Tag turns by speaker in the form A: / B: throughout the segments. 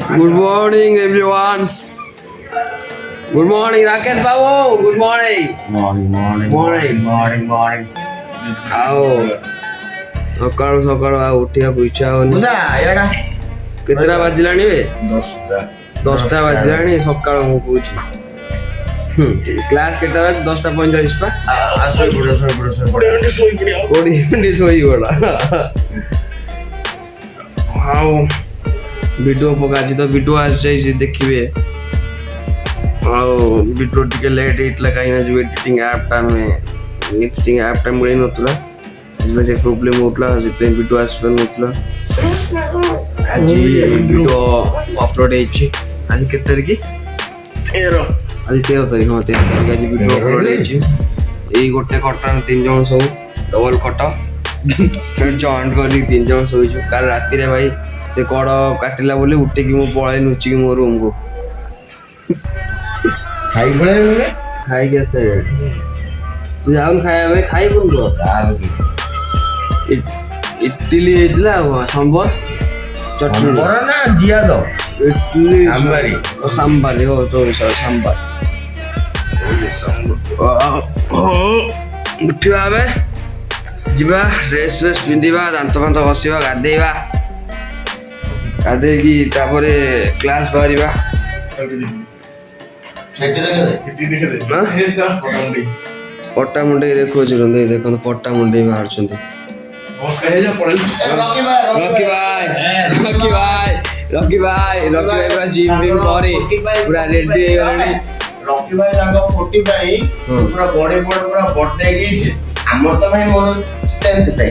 A: Good morning, everyone. Good morning, Rakesh Babu. Good morning. Morning. आओ सकाळु सकाळु आ उठिବାକୁ इच्छा होनी केतरा बाजिलाणी बे 10टा बाजिलाणी सकाळु मु कहूची क्लास केटा 10:45 पा सोई पड़ा आओ वीडियो पका तो वीडियो आज जाई देखिबे आओ वीडियो टिके लेट इतला काई ना जो एडिटिंग ऐप टा में एडिटिंग ऐप टा मिले नतला इसमें जे प्रॉब्लम उठला जितने वीडियो आज पर नतला आज वीडियो अपलोड हेछि आज के तारीख 13 आज 13 तारीख हो 13 तारीख आज वीडियो अपलोड हेछि एई गोटे कटा 3 जण सब डबल कटा जॉइंट करी 3 जण सोइछु काल राती रे भाई से कड़ काटिला बोले उठे कि मु पळे नुची कि मो रूम को खाई के से तू जाऊन खाया भाई खाई बोल दो इडली इडला सांबर चटनी बरा ना जिया दो इडली सांबार हो तो सांबार उठिबा बे जिबा ड्रेस पिंदिबा दांत फांत घसिबा गाधेइबा गाधेइकी तापरे क्लास बाहरिबा पट्टा मुंडे देखो देखो पट्टा मुंडे बाहर रॉकी भाई पूरा जिम विम करे पूरा रेडी हो गलानी
B: रॉकी भाई तांगा 40 भाई पूरा बॉडी पूरा बर्थडे की हमर तो भाई मोर 10th पे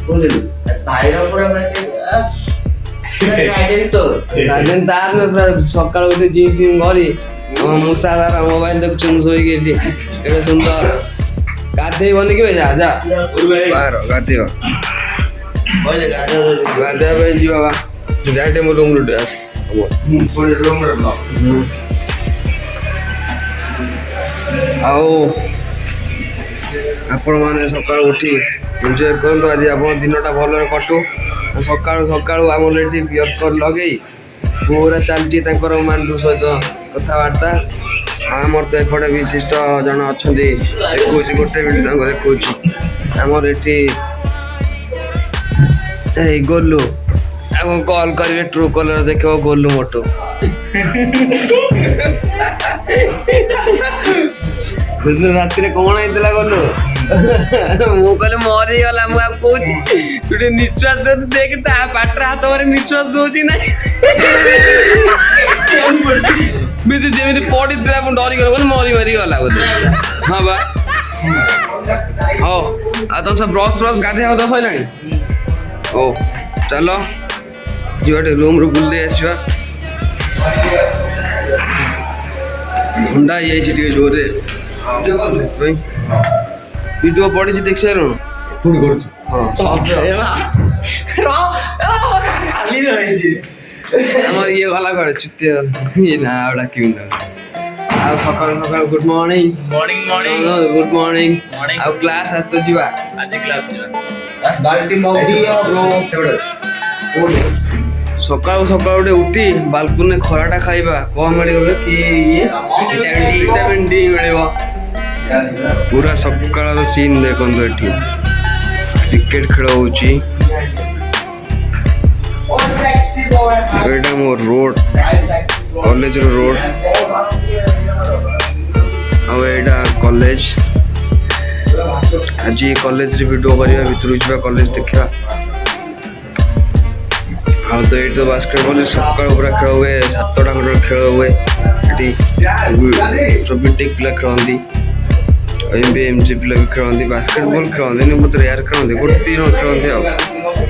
B: बुझलु भाईरा पूरा
A: ट्राइडेंट तार में पूरा सकाळ उठे जिम विम करी मुसा दारा मोबाइल देखछन सोई के एटा सुंदर गाधे बने के जा बाहर गाधे भाई जी बाबा डायरेक्ट मो रूम लुटे
B: पूरे रूम रे ब्लॉक
A: आओ आपण माने सकाळ उठी एन्जॉय करतो आज आपण दिनटा भलो कटू सकाळ सकाळ आम रेडी बियर कर लगेई पूरा चलची तांकर मानडू सहित कथबार्ता आमर तो एपटे विशिष्ट जन अच्छा देखा गोटे मिनट देखा आमर ये गोलू आगे कल करेंगे ट्रू कलर देख गोलू मोटू रात कौन होता गोलू मु कहले मरी गला मुझे निश्वास देख पाटर हाथ में निश्वास दूसरी ना जमी पड़ी डरी गल मरी मरी गला बोधे हाँ बा हो तुम सब ब्रश ब्रश गाधे तो सैला ओ चलो जीवा रूम रू बुल दे आसवा ठंडा ये जोरे वीडियो पड़ी देख सारे
B: फुल करछु
A: ये गला कर चुतिया ये ना आड़ा क्यों ना आ सकाळ सकाळ गुड मॉर्निंग गुड मॉर्निंग आ क्लास आज तो जीवा
B: आज क्लास जीवा बाल्टी मौजी ब्रो सेबड अछि
A: सकाळ सकाळ उठी बालकुनी खराटा खाइबा कम मिले कि ये विटामिन डी मिले पूरा सकाळ सीन देखो एठी क्रिकेट खेल होची एटा मो रोड कॉलेज रोड अब एटा कॉलेज आज कॉलेज रे वीडियो करिया भितर जिबा कॉलेज देखा हाँ तो ये तो बास्केटबॉल सकाळ पूरा खेल हुए 7टा खंड खेल हुए सब टेक पिला खेलती एमजी पिला भी खेलती बास्केटबॉल खेलते बहुत रेयर खेलते गोटे दिन खेलते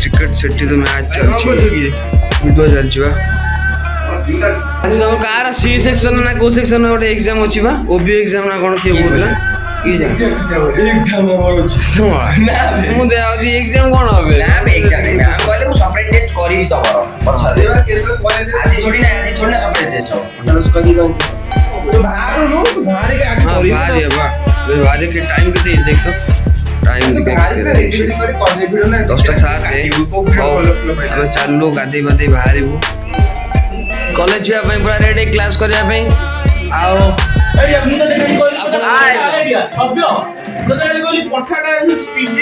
A: क्रिकेट सेठी तो मैच चलती वीडियो चलती तुम कार सी सेक्शन ना को सेक्शन गोटे एग्जाम अच्छी ओबी एग्जाम ना कौन किए बोलला एग्जाम मुझे एग्जाम कौन हे
B: एग्जाम मैम कहले मु सेपरेट टेस्ट करी तमरो अच्छा आज थोड़ी ना सेपरेट टेस्ट हो मतलब कदी कौन तो बाहर रो बाहर के आगे करी
A: बाहर के टाइम कितने देख तो टाइम देख 10टा 7 है हमें चालू गाधे बाधे बाहर कॉलेज जिया ପାଇଁ ପୁରା ରେଡି କ୍ଲାସ୍ କରିବା ପାଇଁ ଆଉ
C: ଏଇ ମୁଁ ତ ଦେଖି କହିଲି ଆଇଡିଆ ସଭ୍ୟ ମୁଁ ତ କହିଲି ପଠାଟା ସ୍ପିଡ୍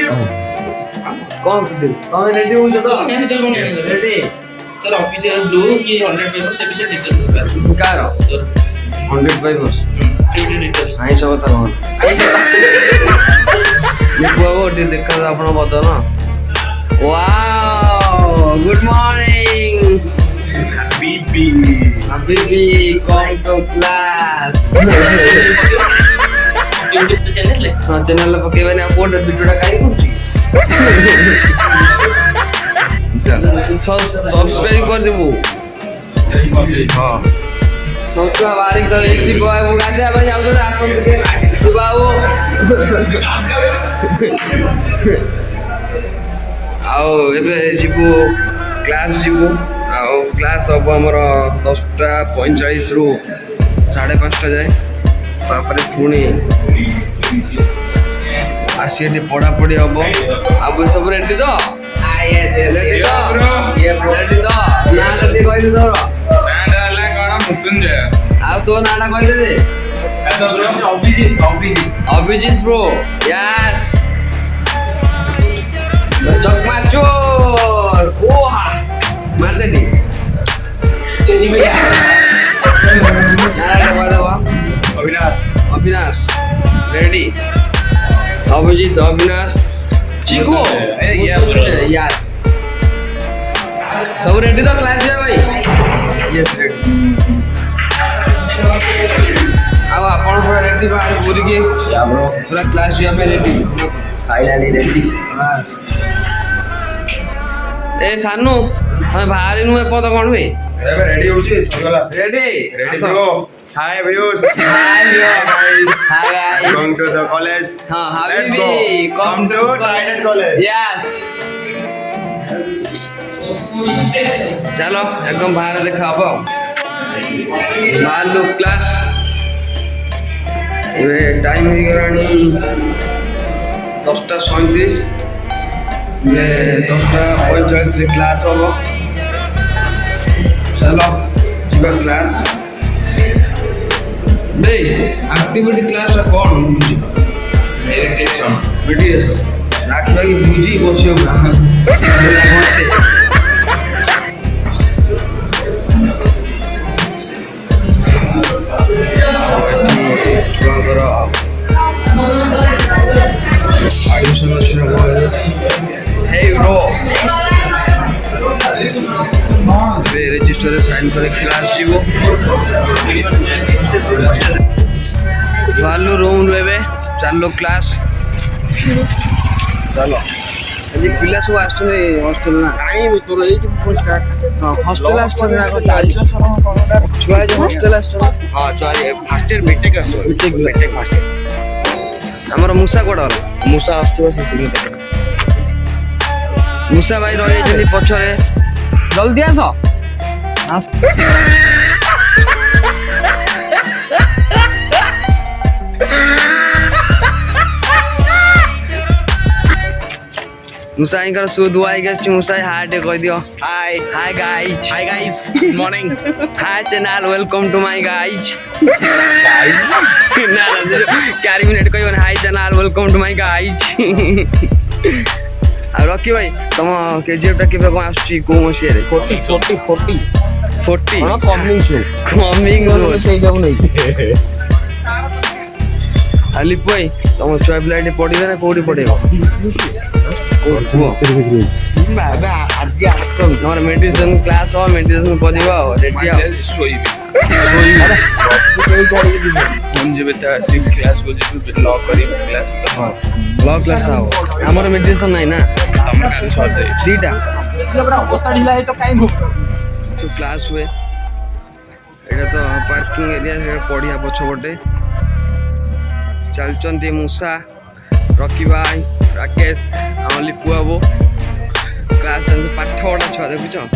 A: କଣ ତମେ ରେଡି ହଉଛ ତ ରେଡି
C: ତୋର ଅଫିସିଆଲ ବ୍ଲୁ କି 100 পেপার ସେ ବିଷୟ ଡିଟେଲ
A: କାର 100 papers ଆଇଁଷ କଥା କଣ ଲିପୁ ବାବୁ ଟିକେ ଦେଖାନ୍ତୁ ଆପଣ ବଦନ ୱାଓ ଗୁଡ୍ ମର୍ଣ୍ଣିଂ
C: ବିବି
A: Habibi, come to class.
C: YouTube channel है
A: हाँ चैनल पे पके मैंने आपको वीडियो टा काहे करूची सब्सक्राइब कर देबो हां सोचवा बारीक तो एसी को आबो गादे भाई जाऊ तो आसन के बाबू आओ एबे जीवो क्लास जीवो आओ क्लास अब हमर 10:45 रु 5:30 जाए तापरे पुणी आसी पढ़ा पढ़ी हम अब सब रेडी तो रेडी तो ना रेडी कहली तोर आ तो नाटा कहले दे अभिजीत ब्रो यस चकमाचोर ओहा मारते नी चेनी भैया नाटा कहले अविनाश रेडी अभिजीत अविनाश चिको यस सब रेडी तो क्लास जा भाई यस रेडी अब आपण पूरा रेडी बाहर पूरी के पूरा क्लास जा पे रेडी फाइनली रेडी बस ए सानू हम बाहर नु पद कोन हुए
D: ଏବେ ରେଡି ହଉଛି ସରିଗଲା
A: रेडी
D: ରେଡି ଯିବ hi viewers
A: hi guys
D: going to the college
A: हां
D: Let's
A: हाबिबी
D: go.
A: Come
D: Come
A: to
D: to TRIDENT College.
A: Yes चलो एकदम बाहर देखा अब बाहर लोग क्लास ये टाइम हो गलानी 10:37 ये 10:45 रे क्लास हो चलो जीवा क्लास दे एक्टिविटी क्लास रा कोन
D: मेडिटेशन
A: मेडिटेशन राखबा की बुझी बसियो छुआंकर एडमिशन अच्छे हे ब्रो रजिस्टर साइन करे क्लास जीवो वालो रूम लेबे चलो क्लास चलो ये पिला सब आछने हॉस्टल ना
D: टाइम तोर एई फोन स्टार्ट
A: हां हॉस्टल आछने ना छुआ जो हॉस्टल आछने
D: हां चल फर्स्ट ईयर बीटेक आसो बीटेक फर्स्ट ईयर
A: हमर मूसा कोड वाला
D: मुसा आसतो से सिग्नेट
A: मूसा भाई रहे जनी पछरे जल्दी आसो मुसाई कर सु दुआई गस मुसाई हाय दे कह दियो hi guys
D: good morning
A: hi channel welcome to my guys ना क्यारी मिनट कहबन hi channel welcome to my guys आ रॉकी भाई तुम केजीएफ टा केबे को आछी को मसिया रे 40
D: कमिंग सून
A: से जाऊ नहीं अली भाई तुम चॉइस लाइट पढ़िबे ना कोडी पढ़ेबो बाबा आज हमारा मेडिटेशन क्लास हो मेडिटेशन पढ़िबो रेडी आ
D: हम जेबे त 6 क्लास को जेबे लॉ करी क्लास
A: लॉ क्लास था हमारा मेडिटेशन नहीं ना
D: हमर काल छोड़ दे
A: दीटा
C: बड़ा ओसा ढिला है तो काई हो
A: तो क्लास हुए एटा तो पार्किंग एरिया से पढ़िया पछपटे चलचंती मूसा रॉकी भाई राकेश आम लिपु बाबू क्लास पाठ पढ़ा छुआ देखुच हम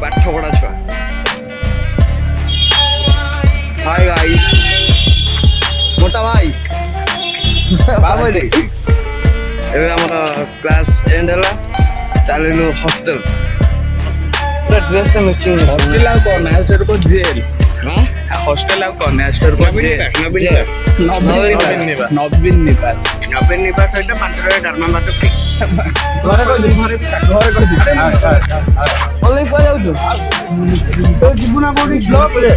A: पाठ पढ़ा छुआ हाय गाइस मोटा भाई एबे हमर क्लास एंड हला चलिनु हॉस्टल पूरा ड्रेस तो मैचिंग है।
D: हॉस्टल आउ कौन है स्टोर को जेल
A: हां
D: हॉस्टल आउ कौन है स्टोर को जेल नवीन निवास सहित 5 टका दरमा बात ठीक
A: घरे को ओले को जाउ तो जीवना कोडी ब्लॉक रे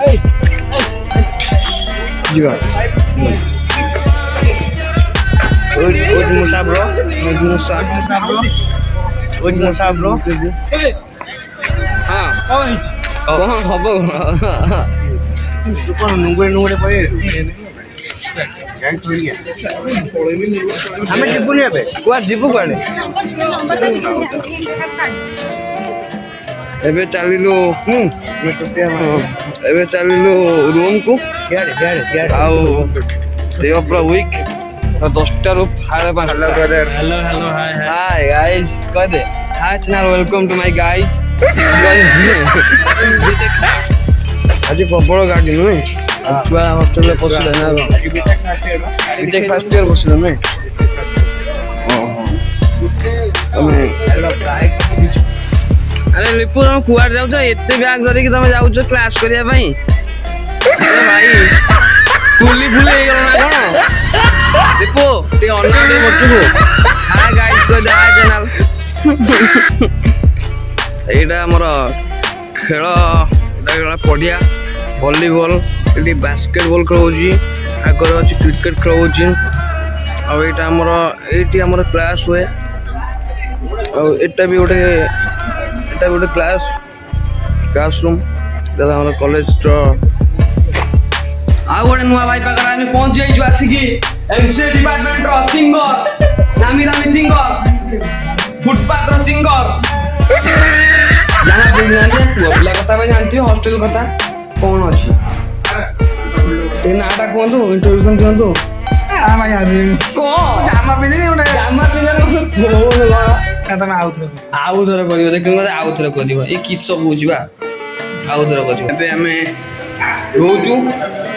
A: ए जीवा
D: ओज मुसा ब्रो
A: हां कौन हबो
D: कौन नुंगरे पड़े हमें टिपुनी है
A: कुआ जीवु काले एबे चलिलो एबे चलिलो रूम को आओ देव पूरा वीक 10टा रू फाड़े 5
C: हेलो हाय
A: हाय गाइस कह दे hi channel welcome to my guys आज प्रबल गाड़ी नुहे छुआ हॉस्टल में पसले ना बीटेक फर्स्ट ईयर पसले में अरे लिपु तुम कुआर जाउछ एते बैग धरि कि तुम जाउछ क्लास करिया पई अरे भाई फुली हे गला ना कोन लिपु ते ऑनलाइन बच्चू हाय गाइस को हाय चैनल एटा हमर खेल एटा पडिया वॉलीबॉल एटी बास्केटबॉल खेलौची आगर अछि क्रिकेट खेलौची आ एटा हमर क्लास हुए आ एटा भी गोटे क्लासरूम दादा हमर कॉलेज तो आ गोटे नुआ भाई पाकर आमे पहुंच जाइछु आसिकी एमसी डिपार्टमेंट रो सिंगर नामी सिंगर फुटपाथ रो सिंगर जाना बिना पुला कथा भाई जानथि हॉस्टल कथा कौन अछि ते नाटा कोंदु इंट्रोडक्शन दियंतु
C: हां भाई यार
A: को
C: जामा पिने उडा
A: जामा पिने बोल गला
C: तमे
A: आउथरे करियो देखिन मते आउथरे करियो ए किस सब बुझिबा आउथरे करियो एबे हमें रोजु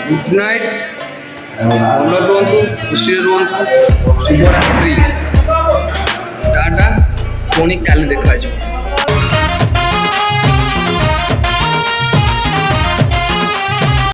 A: गुड नाइट बोलो रोंतु खुशी रोंतु शुभ रात्रि टाटा कोनी काली देखा जो।